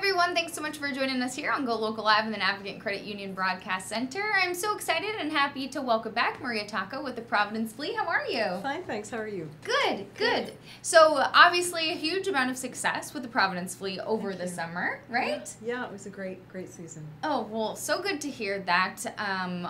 everyone, thanks so much for joining us here on GoLocal Live in the Navigant Credit Union Broadcast Center. I'm so excited and happy to welcome back Maria Tocco with the Providence Flea. How are you? Fine, thanks. How are you? Good. So obviously a huge amount of success with the Providence Flea over the summer, right? Yeah, it was a great season. Oh, well, so good to hear that.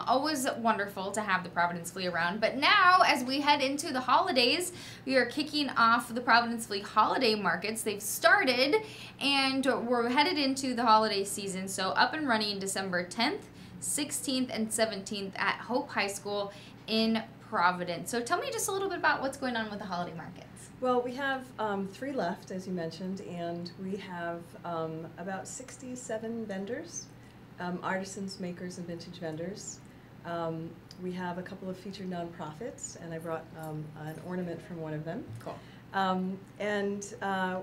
Always wonderful to have the Providence Flea around. But now, as we head into the holidays, we are kicking off the Providence Flea holiday markets. They've started, and we're headed into the holiday season. So up and running December 10th, 16th, and 17th at Hope High School in Providence. So tell me just a little bit about what's going on with the holiday markets. Well, we have 3 left, as you mentioned, and we have about 67 vendors, artisans, makers, and vintage vendors. We have a couple of featured nonprofits, and I brought an ornament from one of them. Cool. And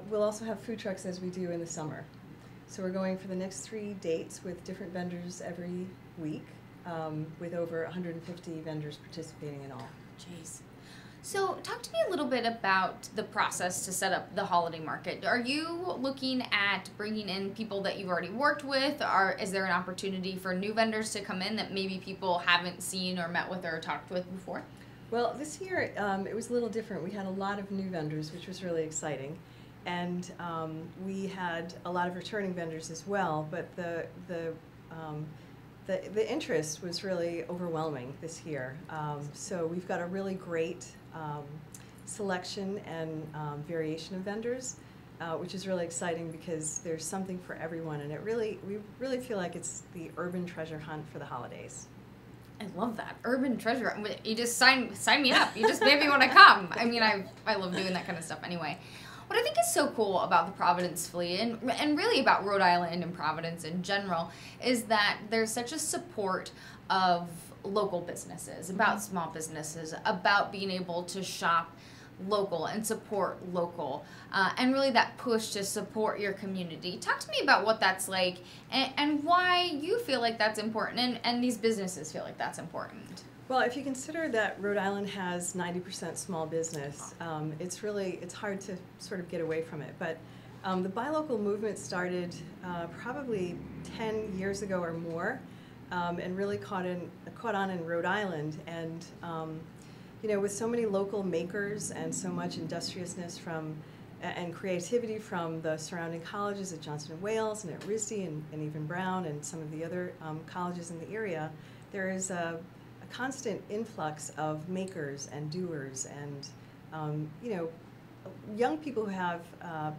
we'll also have food trucks as we do in the summer. So we're going for the next 3 dates with different vendors every week, with over 150 vendors participating in all. Jeez. So talk to me a little bit about the process to set up the holiday market. Are you looking at bringing in people that you've already worked with, or is there an opportunity for new vendors to come in that maybe people haven't seen or met with or talked with before? Well, this year it was a little different. We had a lot of new vendors, which was really exciting. And we had a lot of returning vendors as well, but the interest was really overwhelming this year. So we've got a really great selection and variation of vendors, which is really exciting because there's something for everyone, and we really feel like it's the urban treasure hunt for the holidays. I love that. Urban treasure. You just sign me up. You just made me want to come. I mean, I love doing that kind of stuff anyway. What I think is so cool about the Providence Flea, and really about Rhode Island and Providence in general, is that there's such a support of local businesses, about small businesses, about being able to shop local and support local, and really that push to support your community. Talk to me about what that's like and why you feel like that's important and these businesses feel like that's important. Well, if you consider that Rhode Island has 90% small business, it's hard to sort of get away from it. But the buy local movement started probably 10 years ago or more, and really caught on in Rhode Island. And you know, with so many local makers and so much industriousness and creativity from the surrounding colleges at Johnson & Wales and at RISD and even Brown and some of the other colleges in the area, there is a constant influx of makers and doers and you know, young people who have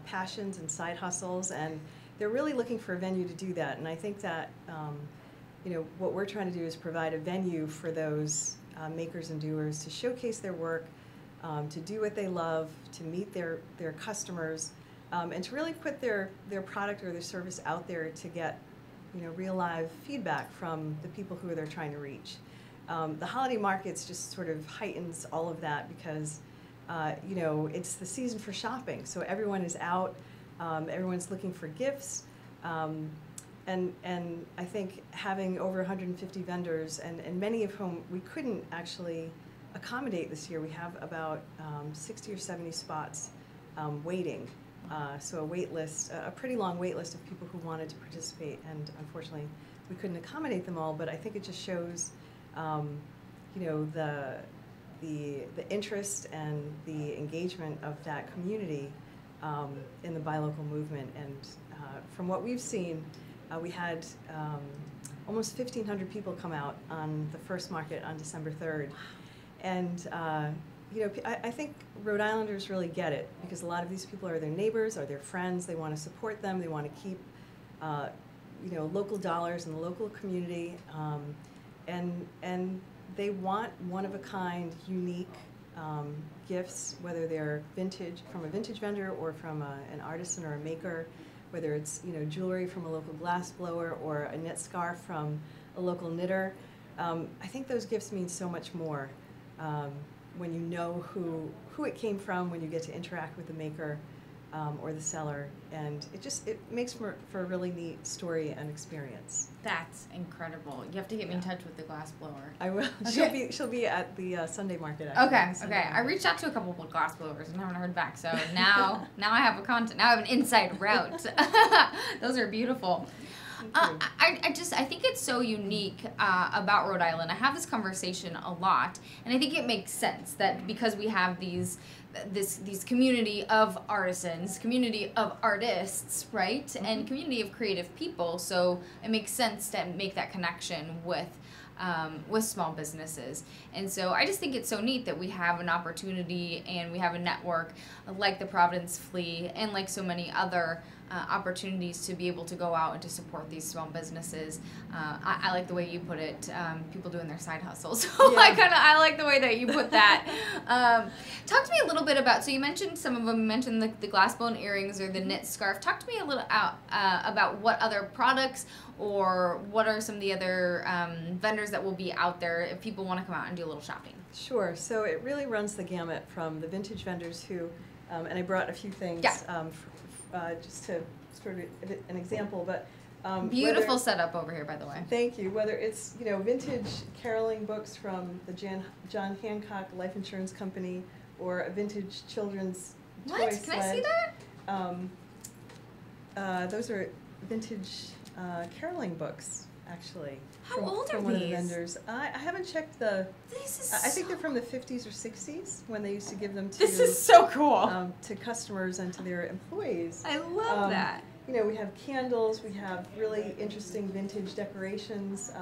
passions and side hustles, and they're really looking for a venue to do that. And I think that you know, what we're trying to do is provide a venue for those makers and doers to showcase their work, to do what they love, to meet their customers, and to really put their product or their service out there to get, you know, real live feedback from the people who they're trying to reach. The holiday markets just sort of heightens all of that because, you know, it's the season for shopping. So everyone is out, everyone's looking for gifts, and I think having over 150 vendors, and many of whom we couldn't actually accommodate this year. We have about 60 or 70 spots waiting. So a wait list, a pretty long wait list of people who wanted to participate, and unfortunately we couldn't accommodate them all, but I think it just shows you know, the interest and the engagement of that community in the buy local movement. And from what we've seen, we had almost 1,500 people come out on the first market on December 3rd. And you know, I think Rhode Islanders really get it, because a lot of these people are their neighbors or their friends. They want to support them. They want to keep you know, local dollars in the local community. And they want one-of-a-kind, unique gifts, whether they're vintage, from a vintage vendor or from an artisan or a maker, whether it's, you know, jewelry from a local glass blower or a knit scarf from a local knitter. I think those gifts mean so much more when you know who it came from, when you get to interact with the maker. or the seller, and it makes for a really neat story and experience. That's incredible. You have to get me in touch with the glass blower. I will. Okay. She'll be at the Sunday market. Actually, Okay. I reached out to a couple of glass blowers and haven't heard back. So now I have a content. Now I have an inside route. Those are beautiful. I think it's so unique about Rhode Island. I have this conversation a lot, and I think it makes sense that because we have these community of artisans, community of artists, right, mm-hmm. and community of creative people, so it makes sense to make that connection with small businesses. And so I just think it's so neat that we have an opportunity and we have a network like the Providence Flea and like so many other opportunities to be able to go out and to support these small businesses. I like the way you put it, people doing their side hustles. So yeah. I like the way that you put that. Talk to me a little bit about, so you mentioned some of them, you mentioned the glass bone earrings or the knit scarf. Talk to me a little about what other products or what are some of the other vendors that will be out there if people want to come out and do a little shopping. Sure. So it really runs the gamut from the vintage vendors who, and I brought a few things just to sort of an example, but beautiful setup over here, by the way. Thank you. Whether it's vintage caroling books from the John Hancock Life Insurance Company or a vintage children's toy sled. Can I see that? Those are vintage caroling books, actually. How old are from one these? Of the vendors. I haven't checked I think they're from the 50s or 60s when they used to give them to. This is so cool. To customers and to their employees. I love that. We have candles. We have really interesting vintage decorations.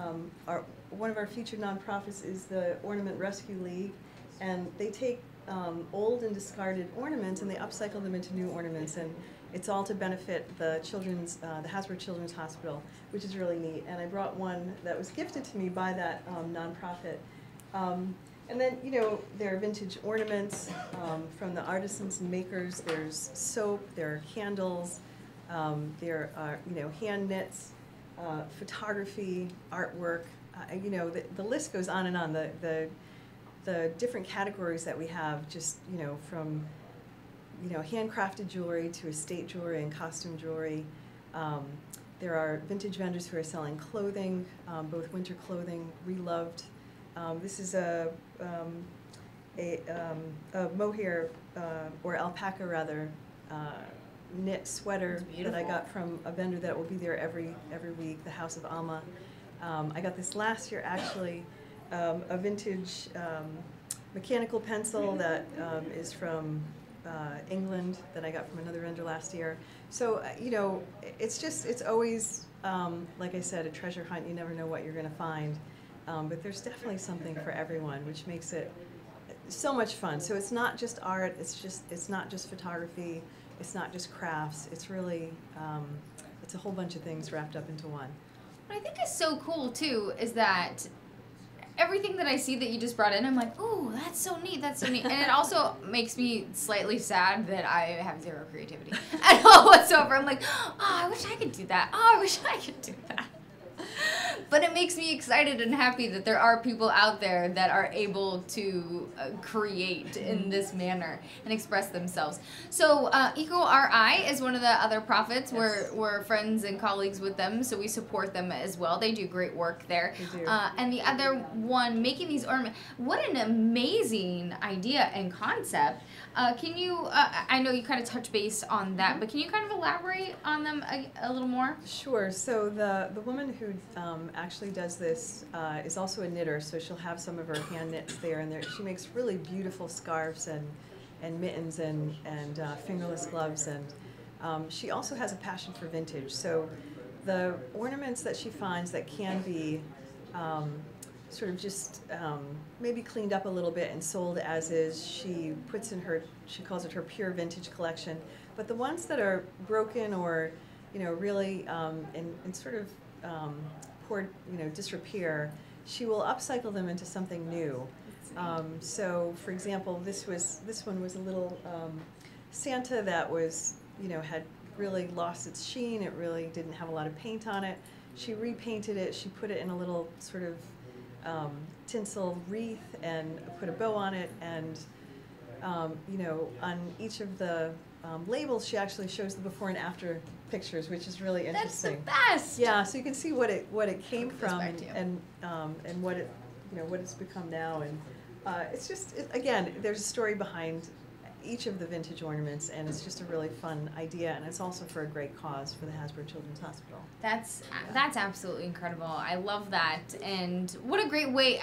One of our featured nonprofits is the Ornament Rescue League, and they take old and discarded ornaments and they upcycle them into new ornaments, and it's all to benefit the Hasbro Children's Hospital, which is really neat. And I brought one that was gifted to me by that nonprofit. And then, there are vintage ornaments from the artisans and makers. There's soap, there are candles, there are, hand knits, photography, artwork. The list goes on and on. The different categories that we have, just, from handcrafted jewelry to estate jewelry and costume jewelry. There are vintage vendors who are selling clothing, both winter clothing, reloved. This is a mohair, or alpaca rather, knit sweater that I got from a vendor that will be there every week, the House of Alma. I got this last year, actually, a vintage mechanical pencil that is from England that I got from another vendor last year. So, it's always, like I said, a treasure hunt. You never know what you're going to find. But there's definitely something for everyone, which makes it so much fun. So it's not just art, it's not just photography, it's not just crafts. It's really, it's a whole bunch of things wrapped up into one. What I think is so cool, too, is that everything that I see that you just brought in, I'm like, ooh, that's so neat, that's so neat. And it also makes me slightly sad that I have zero creativity at all whatsoever. I'm like, oh, I wish I could do that. Oh, I wish I could do that. But it makes me excited and happy that there are people out there that are able to create in this manner and express themselves. So EcoRI is one of the other profits. Yes. We're friends and colleagues with them, so we support them as well. They do great work there. They do. And the other one, making these ornaments. What an amazing idea and concept. Can you, I know you kind of touch base on that, but can you kind of elaborate on them a little more? Sure. So the woman who actually does this is also a knitter, so she'll have some of her hand knits there, and she makes really beautiful scarves and mittens and fingerless gloves, and she also has a passion for vintage. So the ornaments that she finds that can be sort of just maybe cleaned up a little bit and sold as is, she puts in she calls it her pure vintage collection. But the ones that are broken or really in sort of poor disrepair, she will upcycle them into something new. So for example, this one was a little Santa that was had really lost its sheen. It really didn't have a lot of paint on it. She repainted it. She put it in a little sort of tinsel wreath and put a bow on it, and on each of the labels, she actually shows the before and after pictures, which is really interesting. That's the best. Yeah, so you can see what it came from Perspective. and what it what it's become now, and it's just again, there's a story behind each of the vintage ornaments, and it's just a really fun idea, and it's also for a great cause for the Hasbro Children's Hospital. That's absolutely incredible. I love that, and what a great way.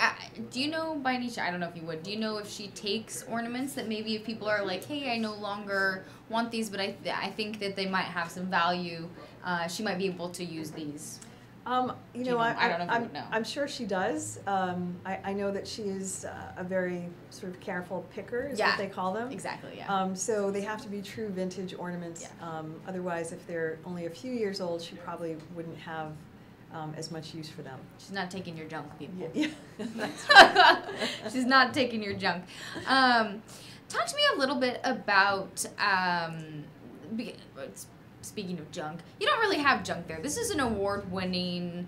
Do you know by any chance? I don't know if you would. Do you know if she takes ornaments that maybe if people are like, hey, I no longer want these, but I think that they might have some value. She might be able to use these. I don't know if you would know. I'm sure she does. I know that she is a very sort of careful picker, is what they call them. Exactly, yeah. So they have to be true vintage ornaments. Yeah. Otherwise, if they're only a few years old, she probably wouldn't have as much use for them. She's not taking your junk, people. Yeah, that's right. She's not taking your junk. Talk to me a little bit about... Speaking of junk, you don't really have junk there. This is an award-winning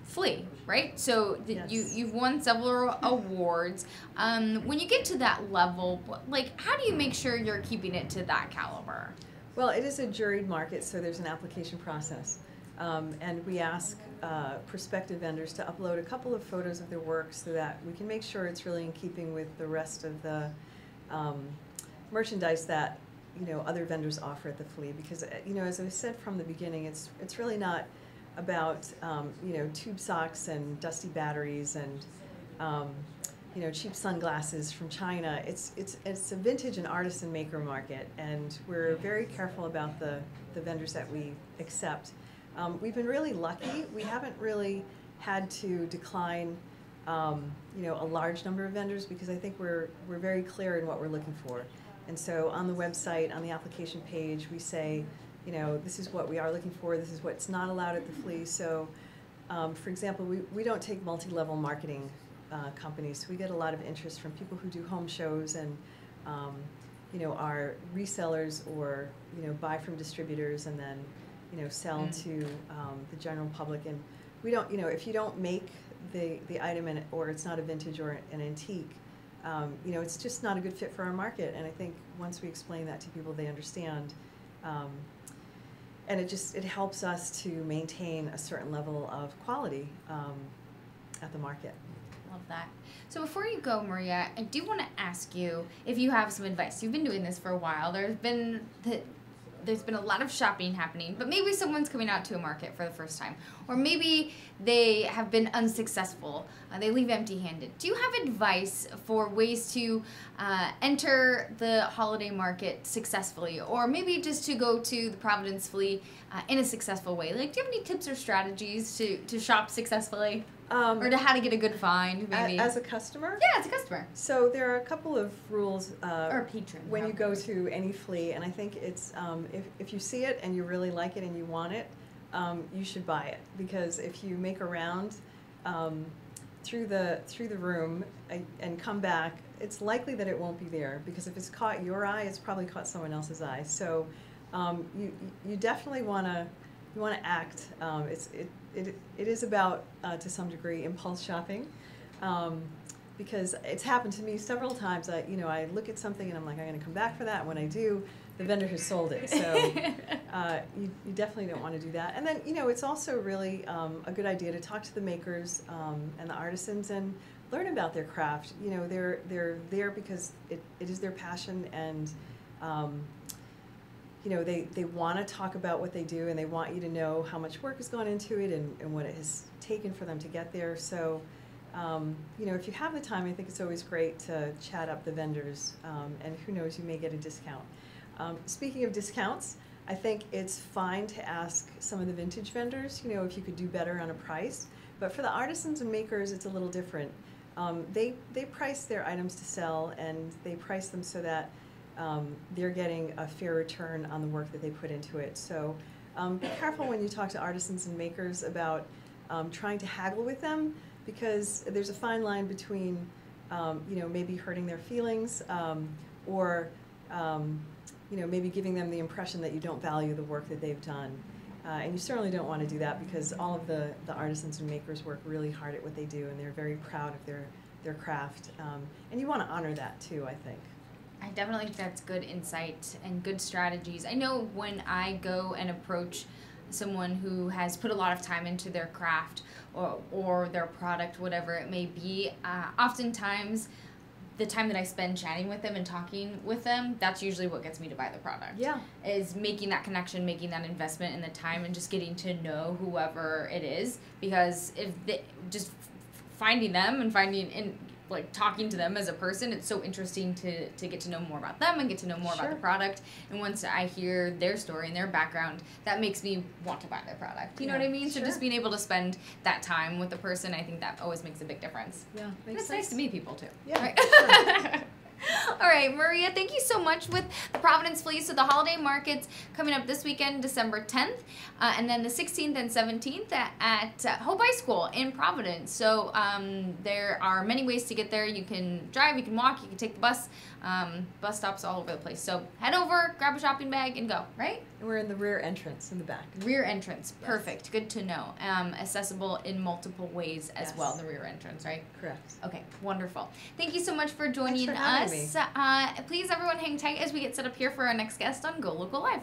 flea, right? So Yes. you've won several awards. When you get to that level, like, how do you make sure you're keeping it to that caliber? Well, it is a juried market, so there's an application process. And we ask prospective vendors to upload a couple of photos of their work so that we can make sure it's really in keeping with the rest of the merchandise that other vendors offer at the flea, because as I said from the beginning, it's really not about tube socks and dusty batteries and cheap sunglasses from China. It's a vintage and artisan maker market, and we're very careful about the vendors that we accept. We've been really lucky. We haven't really had to decline a large number of vendors, because I think we're very clear in what we're looking for. And so on the website, on the application page, we say, this is what we are looking for, this is what's not allowed at the flea. So, for example, we don't take multi-level marketing companies. We get a lot of interest from people who do home shows and, are resellers or, buy from distributors and then, sell to the general public. And we don't, if you don't make the item or it's not a vintage or an antique, it's just not a good fit for our market. And I think once we explain that to people, they understand. And it helps us to maintain a certain level of quality at the market. Love that. So before you go, Maria, I do want to ask you if you have some advice. You've been doing this for a while. There's been a lot of shopping happening, but maybe someone's coming out to a market for the first time, or maybe they have been unsuccessful. They leave empty-handed. Do you have advice for ways to enter the holiday market successfully, or maybe just to go to the Providence Flea in a successful way? Like, do you have any tips or strategies to shop successfully? Or to how to get a good find, maybe? As a customer? Yeah, as a customer. So there are a couple of rules or a patron. when you go to any flea, and I think it's if you see it and you really like it and you want it, you should buy it, because if you make a round through the room and come back, it's likely that it won't be there, because if it's caught your eye, it's probably caught someone else's eye. So you definitely want to act. It is about, to some degree, impulse shopping, because it's happened to me several times. I look at something and I'm like, I'm going to come back for that. And when I do, the vendor has sold it. So you definitely don't want to do that. And then, it's also really a good idea to talk to the makers and the artisans and learn about their craft. They're there because it is their passion, and they want to talk about what they do, and they want you to know how much work has gone into it and what it has taken for them to get there. So, if you have the time, I think it's always great to chat up the vendors, and who knows, you may get a discount. Speaking of discounts, I think it's fine to ask some of the vintage vendors, if you could do better on a price. But for the artisans and makers, it's a little different. They price their items to sell, and they price them so that they're getting a fair return on the work that they put into it. So be careful when you talk to artisans and makers about trying to haggle with them, because there's a fine line between maybe hurting their feelings or maybe giving them the impression that you don't value the work that they've done. And you certainly don't want to do that, because all of the artisans and makers work really hard at what they do, and they're very proud of their craft. And you want to honor that too, I think. I definitely think that's good insight and good strategies. I know when I go and approach someone who has put a lot of time into their craft or their product, whatever it may be, oftentimes the time that I spend chatting with them and talking with them, that's usually what gets me to buy the product. Yeah. Is making that connection, making that investment in the time, and just getting to know whoever it is. Because if they, just finding them and talking to them as a person, it's so interesting to get to know more about them and get to know more about the product. And once I hear their story and their background, that makes me want to buy their product. You know what I mean? So just being able to spend that time with the person, I think that always makes a big difference. Yeah, and it's nice to meet people too. Yeah. Right? Sure. All right, Maria, thank you so much with the Providence Flea. So the holiday market's coming up this weekend, December 10th, and then the 16th and 17th at Hope High School in Providence. So there are many ways to get there. You can drive, you can walk, you can take the bus. Bus stops all over the place. So head over, grab a shopping bag, and go, right? And we're in the rear entrance in the back. Rear entrance. Perfect. Good to know. Accessible in multiple ways as well, the rear entrance, right? Correct. Okay, wonderful. Thank you so much for joining Thanks for having us. Please, everyone, hang tight as we get set up here for our next guest on Go Local Live.